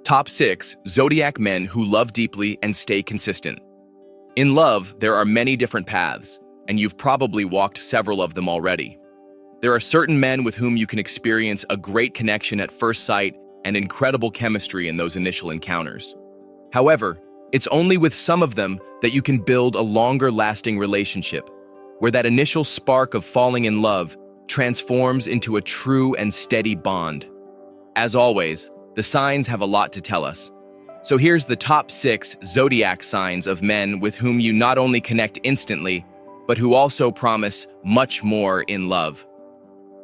Top 6 Zodiac men who love deeply and stay consistent. In love, there are many different paths, and you've probably walked several of them already. There are certain men with whom you can experience a great connection at first sight and incredible chemistry in those initial encounters. However, it's only with some of them that you can build a longer-lasting relationship, where that initial spark of falling in love transforms into a true and steady bond. As always, the signs have a lot to tell us. So here's the top 6 zodiac signs of men with whom you not only connect instantly, but who also promise much more in love.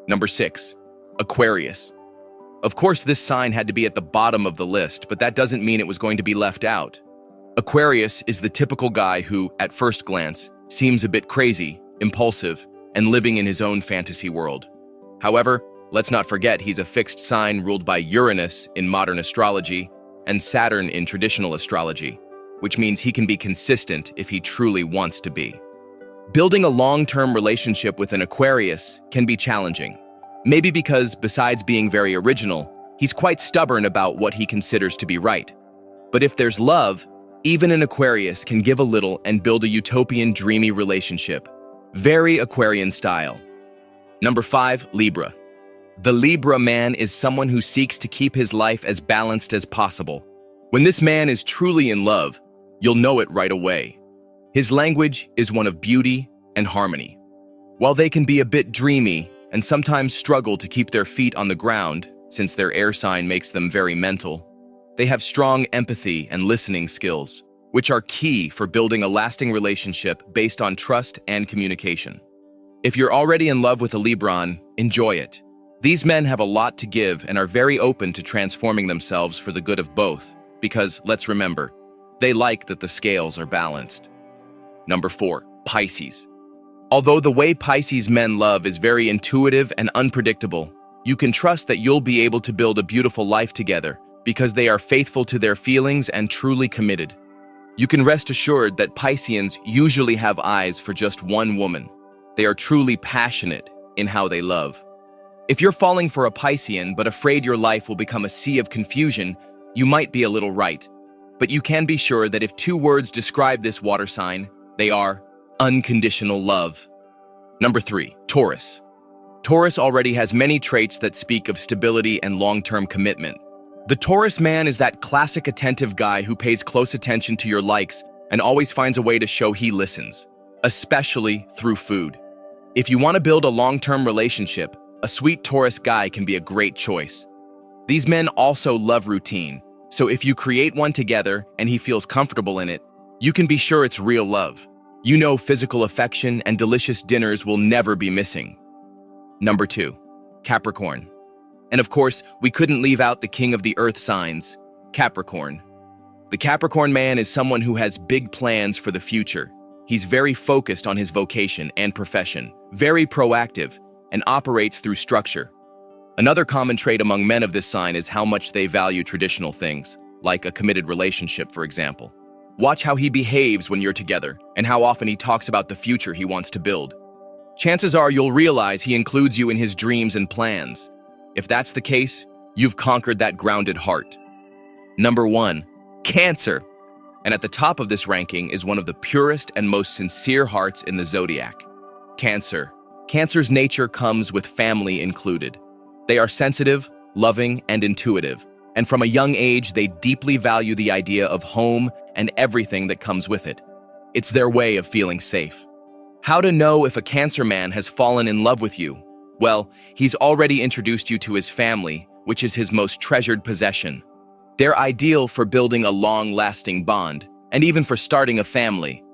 Number 6, Aquarius. Of course, this sign had to be at the bottom of the list, but that doesn't mean it was going to be left out. Aquarius is the typical guy who, at first glance, seems a bit crazy, impulsive, and living in his own fantasy world. However, let's not forget he's a fixed sign ruled by Uranus in modern astrology and Saturn in traditional astrology, which means he can be consistent if he truly wants to be. Building a long-term relationship with an Aquarius can be challenging. Maybe because, besides being very original, he's quite stubborn about what he considers to be right. But if there's love, even an Aquarius can give a little and build a utopian, dreamy relationship. Very Aquarian style. Number 5, Libra. The Libra man is someone who seeks to keep his life as balanced as possible. When this man is truly in love, you'll know it right away. His language is one of beauty and harmony. While they can be a bit dreamy and sometimes struggle to keep their feet on the ground, since their air sign makes them very mental, they have strong empathy and listening skills, which are key for building a lasting relationship based on trust and communication. If you're already in love with a Libran, enjoy it. These men have a lot to give and are very open to transforming themselves for the good of both, because, let's remember, they like that the scales are balanced. Number 4, Pisces. Although the way Pisces men love is very intuitive and unpredictable, you can trust that you'll be able to build a beautiful life together because they are faithful to their feelings and truly committed. You can rest assured that Pisceans usually have eyes for just one woman. They are truly passionate in how they love. If you're falling for a Piscean but afraid your life will become a sea of confusion, you might be a little right. But you can be sure that if 2 words describe this water sign, they are unconditional love. Number 3, Taurus. Taurus already has many traits that speak of stability and long-term commitment. The Taurus man is that classic attentive guy who pays close attention to your likes and always finds a way to show he listens, especially through food. If you want to build a long-term relationship, a sweet Taurus guy can be a great choice. These men also love routine, so if you create one together and he feels comfortable in it, you can be sure it's real love. You know physical affection and delicious dinners will never be missing. Number 2, Capricorn. And of course, we couldn't leave out the king of the earth signs, Capricorn. The Capricorn man is someone who has big plans for the future. He's very focused on his vocation and profession, very proactive, and operates through structure. Another common trait among men of this sign is how much they value traditional things, like a committed relationship, for example. Watch how he behaves when you're together, and how often he talks about the future he wants to build. Chances are you'll realize he includes you in his dreams and plans. If that's the case, you've conquered that grounded heart. Number 1, Cancer. And at the top of this ranking is one of the purest and most sincere hearts in the zodiac, Cancer. Cancer's nature comes with family included. They are sensitive, loving, and intuitive, and from a young age they deeply value the idea of home and everything that comes with it. It's their way of feeling safe. How to know if a Cancer man has fallen in love with you? Well, he's already introduced you to his family, which is his most treasured possession. They're ideal for building a long-lasting bond, and even for starting a family.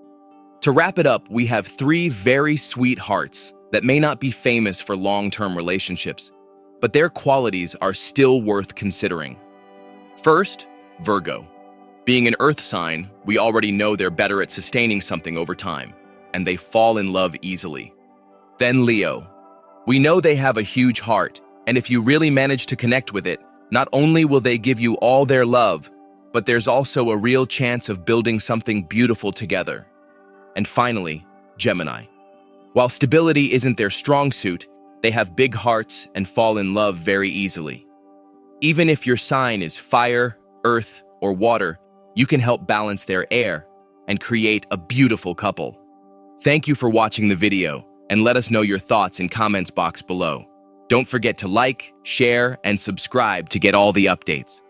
To wrap it up, we have 3 very sweet hearts that may not be famous for long-term relationships, but their qualities are still worth considering. First, Virgo. Being an earth sign, we already know they're better at sustaining something over time, and they fall in love easily. Then Leo. We know they have a huge heart, and if you really manage to connect with it, not only will they give you all their love, but there's also a real chance of building something beautiful together. And finally, Gemini. While stability isn't their strong suit, they have big hearts and fall in love very easily. Even if your sign is fire, earth, or water, you can help balance their air and create a beautiful couple. Thank you for watching the video, and let us know your thoughts in comments box below. Don't forget to like, share, and subscribe to get all the updates.